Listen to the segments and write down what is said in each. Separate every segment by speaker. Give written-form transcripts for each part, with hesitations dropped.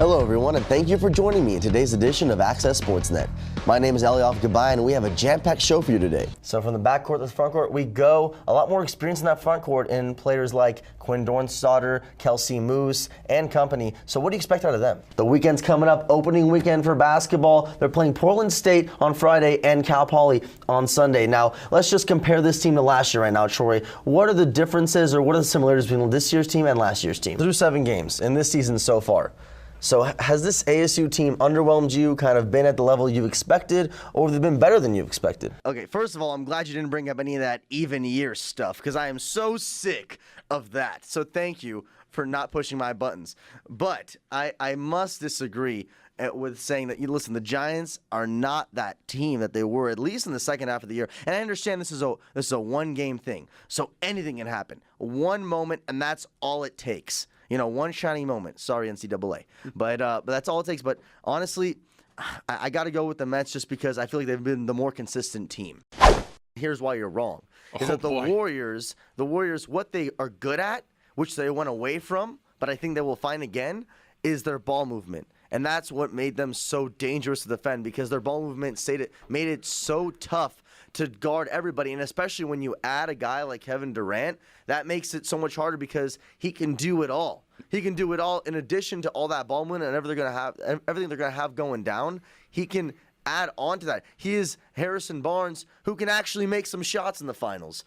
Speaker 1: Hello everyone, and thank you for joining me in today's edition of Access Sportsnet. My name is Eliav Gabay, and we have a jam-packed show for you today. So from the backcourt to the frontcourt, we go. A lot more experience in that frontcourt in players like Quinn Dornstadter, Kelsey Moose, and company. So what do you expect out of them? The weekend's coming up, opening weekend for basketball. They're playing Portland State on Friday and Cal Poly on Sunday. Now, let's just compare this team to last year right now, Troy. What are the differences or what are the similarities between this year's team and last year's team? Through 7 games in this season so far. So has this ASU team underwhelmed you, kind of been at the level you expected, or have they been better than you expected? Okay, first of all, I'm glad you didn't bring up any of that even year stuff, because I am so sick of that. So thank you for not pushing my buttons. But I must disagree with saying that, listen, the Giants are not that team that they were, at least in the second half of the year. And I understand this is a one-game thing, so anything can happen. One moment, and that's all it takes. One shining moment. Sorry, NCAA. But that's all it takes. But honestly, I got to go with the Mets just because I feel like they've been the more consistent team. Here's why you're wrong. Is that the Warriors, what they are good at, which they went away from, but I think they will find again, is their ball movement. And that's what made them so dangerous to defend, because their ball movement made it so tough to guard everybody. And especially when you add a guy like Kevin Durant, that makes it so much harder because he can do it all. He can do it all in addition to all that ball movement and everything they're going to have going down. He can add on to that. He is Harrison Barnes, who can actually make some shots in the finals.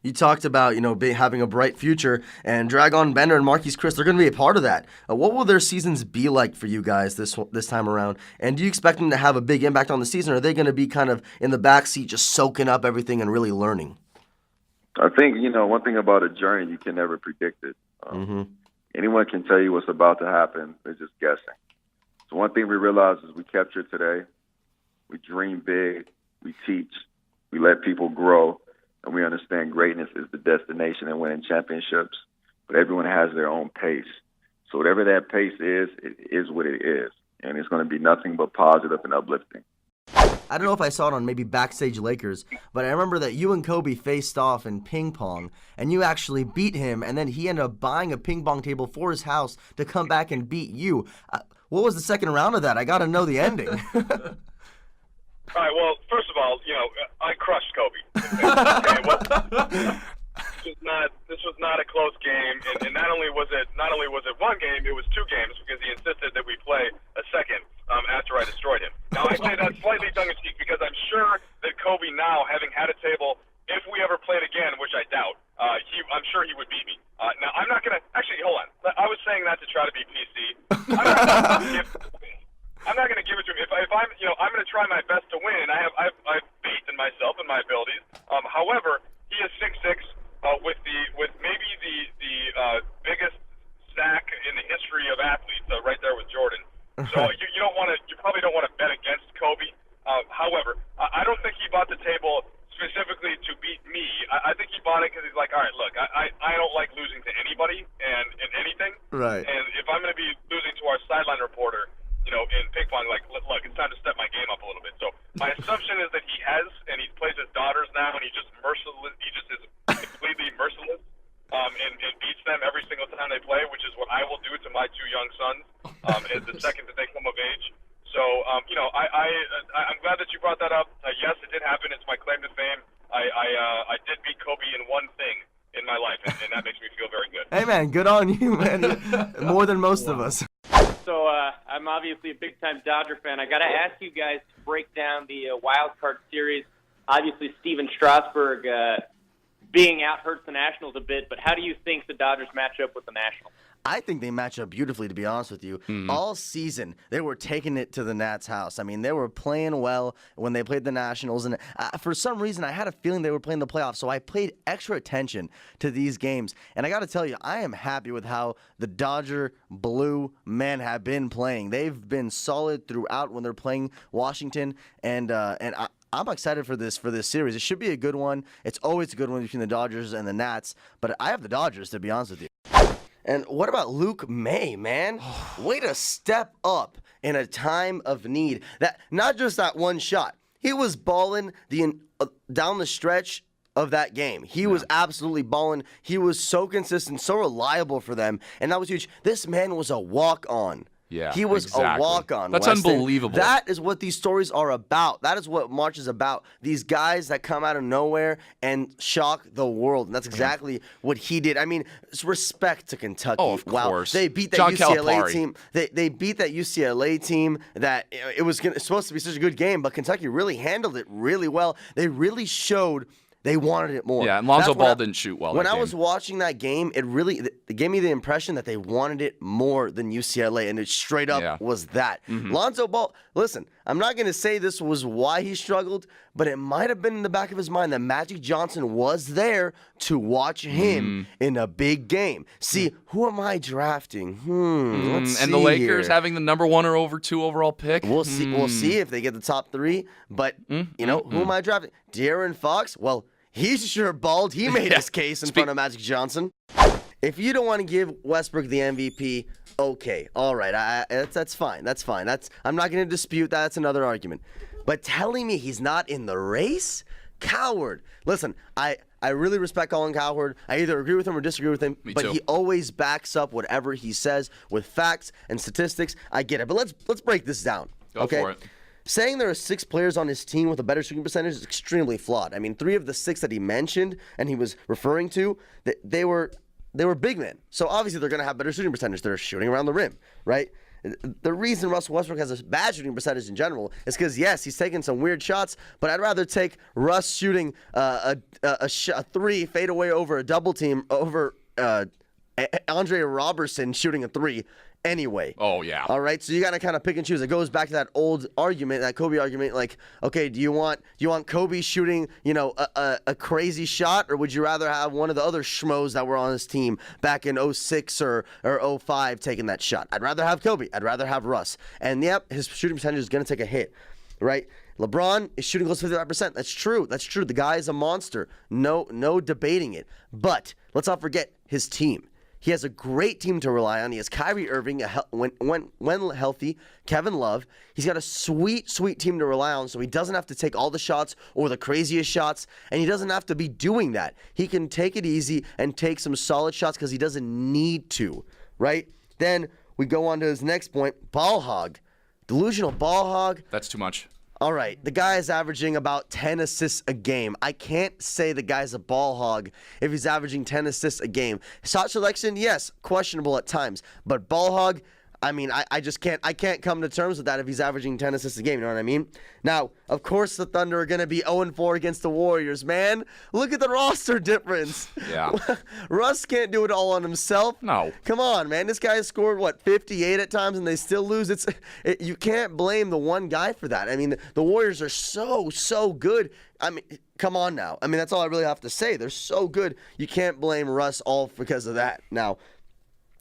Speaker 1: You talked about, having a bright future, and Dragon Bender and Marquise Chris, they're going to be a part of that. What will their seasons be like for you guys this time around? And do you expect them to have a big impact on the season, or are they going to be kind of in the backseat just soaking up everything and really learning?
Speaker 2: I think, one thing about a journey, you can never predict it. Anyone can tell you what's about to happen. They're just guessing. So one thing we realize is we capture today, we dream big, we teach, we let people grow, and we understand greatness is the destination and winning championships. But everyone has their own pace. So whatever that pace is, it is what it is. And it's going to be nothing but positive and uplifting.
Speaker 1: I don't know if I saw it on maybe Backstage Lakers, but I remember that you and Kobe faced off in ping pong, and you actually beat him, and then he ended up buying a ping pong table for his house to come back and beat you. What was the second round of that? I got to know the ending.
Speaker 3: All right, well, first of all, I crushed Kobe. Okay, this was not a close game, and not only was it one game, it was 2 games because he insisted that we play a second after I destroyed him. Now, I say that slightly tongue-in-cheek because I'm sure that Kobe now, having had a table, if we ever played again, which I doubt, I'm sure he would beat me. Now, I'm not going to – actually, hold on. I was saying that to try to be PC. I'm not going to give it to him. If I'm, I'm going to try my best to win. I've faith in myself and my abilities. However, he is 6'6", with maybe the biggest sack in the history of athletes, right there with Jordan. So you probably don't want to bet against Kobe. However, I don't think he bought the table specifically to beat me. I think he bought it because he's like, all right, look, I don't like losing to anybody and anything.
Speaker 1: Right.
Speaker 3: And if I'm going to be losing to our sideline reporter, in ping pong, like, look, it's time to step my game up a little bit. So my assumption is that he has, and he plays his daughters now, and he just is completely merciless, and beats them every single time they play, which is what I will do to my 2 young sons, the second that they come of age. So, I'm glad that you brought that up. Yes, it did happen. It's my claim to fame. I did beat Kobe in one thing in my life, and that makes me feel very good.
Speaker 1: Hey, man, good on you, man. More than most of us.
Speaker 4: So I'm obviously a big-time Dodger fan. I got to ask you guys to break down the wild card series. Obviously, Steven Strasburg being out hurts the Nationals a bit, but how do you think the Dodgers match up with the Nationals?
Speaker 1: I think they match up beautifully, to be honest with you. All season, they were taking it to the Nats' house. I mean, they were playing well when they played the Nationals, and for some reason, I had a feeling they were playing the playoffs, so I paid extra attention to these games. And I got to tell you, I am happy with how the Dodger blue men have been playing. They've been solid throughout when they're playing Washington, and I'm excited for this series. It should be a good one. It's always a good one between the Dodgers and the Nats, but I have the Dodgers, to be honest with you. And what about Luke May, man? Way to step up in a time of need. That not just that one shot. He was balling down the stretch of that game. He was absolutely balling. He was so consistent, so reliable for them, and that was huge. This man was a walk-on.
Speaker 5: Yeah,
Speaker 1: He was a walk-on.
Speaker 5: That's
Speaker 1: Weston.
Speaker 5: unbelievable.
Speaker 1: That is what these stories are about. That is what March is about. These guys that come out of nowhere and shock the world. And that's exactly what he did. I mean, it's respect to Kentucky.
Speaker 5: Oh, of course.
Speaker 1: They beat that
Speaker 5: John
Speaker 1: UCLA
Speaker 5: Calipari.
Speaker 1: team. They beat that UCLA team that it was supposed to be such a good game, but Kentucky really handled it really well. They really showed they wanted it more.
Speaker 5: Yeah, and Lonzo
Speaker 1: That's when
Speaker 5: Ball didn't shoot well
Speaker 1: When
Speaker 5: that
Speaker 1: I
Speaker 5: game.
Speaker 1: was watching that game, it gave me the impression that they wanted it more than UCLA, and it straight up was that. Lonzo Ball, listen, I'm not going to say this was why he struggled, but it might have been in the back of his mind that Magic Johnson was there to watch him in a big game. See, who am I drafting? Let's
Speaker 5: and
Speaker 1: see
Speaker 5: the Lakers
Speaker 1: here.
Speaker 5: having the number 1 or over 2 overall pick.
Speaker 1: We'll see. We'll see if they get the top 3. But who am I drafting? De'Aaron Fox. Well, he's sure balled. He made his case in front of Magic Johnson. If you don't want to give Westbrook the MVP, okay, all right, that's fine. That's fine. I'm not going to dispute that. That's another argument. But telling me he's not in the race, coward. Listen, I really respect Colin Cowherd. I either agree with him or disagree with him, but
Speaker 5: too.
Speaker 1: he always backs up whatever he says with facts and statistics. I get it, but let's break this down.
Speaker 5: Go for it.
Speaker 1: Saying there are 6 players on his team with a better shooting percentage is extremely flawed. I mean, 3 of the 6 that he mentioned and he was referring to, they were big men. So obviously they're going to have better shooting percentage. They're shooting around the rim, right? The reason Russell Westbrook has a bad shooting percentage in general is because, yes, he's taking some weird shots, but I'd rather take Russ shooting a 3 fadeaway over a double team over Andre Robertson shooting a 3 anyway.
Speaker 5: Oh, yeah.
Speaker 1: All right, so you got to kind of pick and choose. It goes back to that old argument, that Kobe argument, like, okay, do you want Kobe shooting, a crazy shot, or would you rather have one of the other schmoes that were on his team back in 06 or 05 taking that shot? I'd rather have Kobe. I'd rather have Russ. And, yep, his shooting percentage is going to take a hit, right? LeBron is shooting close to 55%. That's true. The guy is a monster. No debating it. But let's not forget his team. He has a great team to rely on. He has Kyrie Irving, when healthy, Kevin Love. He's got a sweet team to rely on, so he doesn't have to take all the shots or the craziest shots, and he doesn't have to be doing that. He can take it easy and take some solid shots because he doesn't need to, right? Then we go on to his next point, ball hog. Delusional ball hog.
Speaker 5: That's too much.
Speaker 1: All right, the guy is averaging about 10 assists a game. I can't say the guy's a ball hog if he's averaging 10 assists a game. Shot selection, yes, questionable at times. But ball hog, I mean, I just can't come to terms with that if he's averaging 10 assists a game, you know what I mean? Now, of course the Thunder are going to be 0-4 against the Warriors, man. Look at the roster difference.
Speaker 5: Yeah.
Speaker 1: Russ can't do it all on himself.
Speaker 5: No.
Speaker 1: Come on, man. This guy has scored, 58 at times, and they still lose. You can't blame the one guy for that. I mean, the Warriors are so good. I mean, come on now. I mean, that's all I really have to say. They're so good. You can't blame Russ all because of that. Now,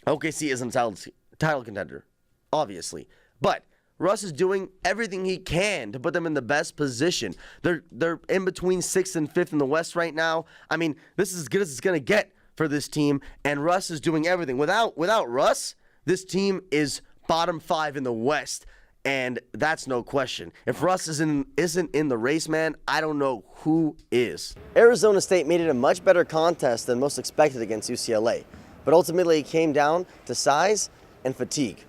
Speaker 1: OKC isn't a title contender, obviously. But Russ is doing everything he can to put them in the best position. They're in between 6th and 5th in the West right now. I mean, this is as good as it's going to get for this team, and Russ is doing everything. Without Russ, this team is bottom 5 in the West, and that's no question. If Russ isn't in the race, man, I don't know who is. Arizona State made it a much better contest than most expected against UCLA, but ultimately it came down to size and fatigue.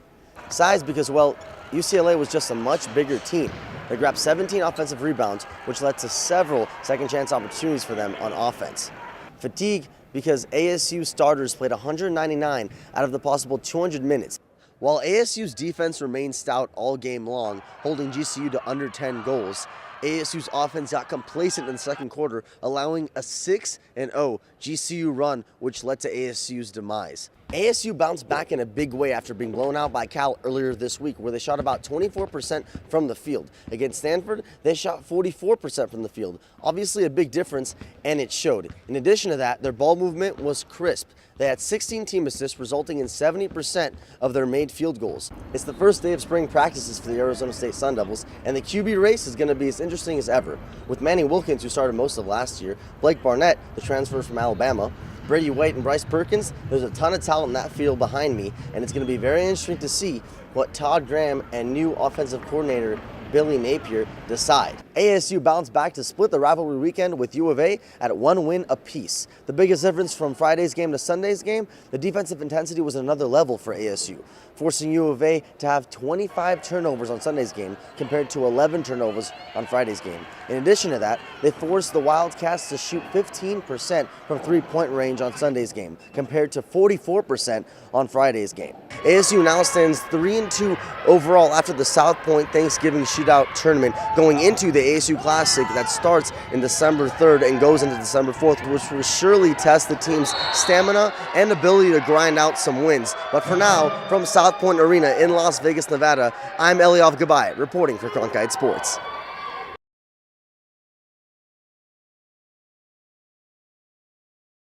Speaker 1: Size because, UCLA was just a much bigger team. They grabbed 17 offensive rebounds, which led to several second-chance opportunities for them on offense. Fatigue because ASU starters played 199 out of the possible 200 minutes. While ASU's defense remained stout all game long, holding GCU to under 10 goals, ASU's offense got complacent in the second quarter, allowing a 6-0 GCU run, which led to ASU's demise. ASU bounced back in a big way after being blown out by Cal earlier this week, where they shot about 24% from the field. Against Stanford, they shot 44% from the field. Obviously a big difference, and it showed. In addition to that, their ball movement was crisp. They had 16 team assists, resulting in 70% of their made field goals. It's the first day of spring practices for the Arizona State Sun Devils, and the QB race is going to be as interesting as ever. With Manny Wilkins, who started most of last year, Blake Barnett, the transfer from Alabama, Brady White and Bryce Perkins, there's a ton of talent in that field behind me, and it's going to be very interesting to see what Todd Graham and new offensive coordinator Billy Napier decide. ASU bounced back to split the rivalry weekend with U of A at 1 win apiece. The biggest difference from Friday's game to Sunday's game, the defensive intensity was another level for ASU, forcing U of A to have 25 turnovers on Sunday's game compared to 11 turnovers on Friday's game. In addition to that, they forced the Wildcats to shoot 15% from three-point range on Sunday's game compared to 44% on Friday's game. ASU now stands 3-2 overall after the South Point Thanksgiving Shootout Tournament, going into the ASU Classic that starts in December 3rd and goes into December 4th, which will surely test the team's stamina and ability to grind out some wins. But for now, from South Point Arena in Las Vegas, Nevada, I'm Eliav Gabay reporting for Cronkite Sports.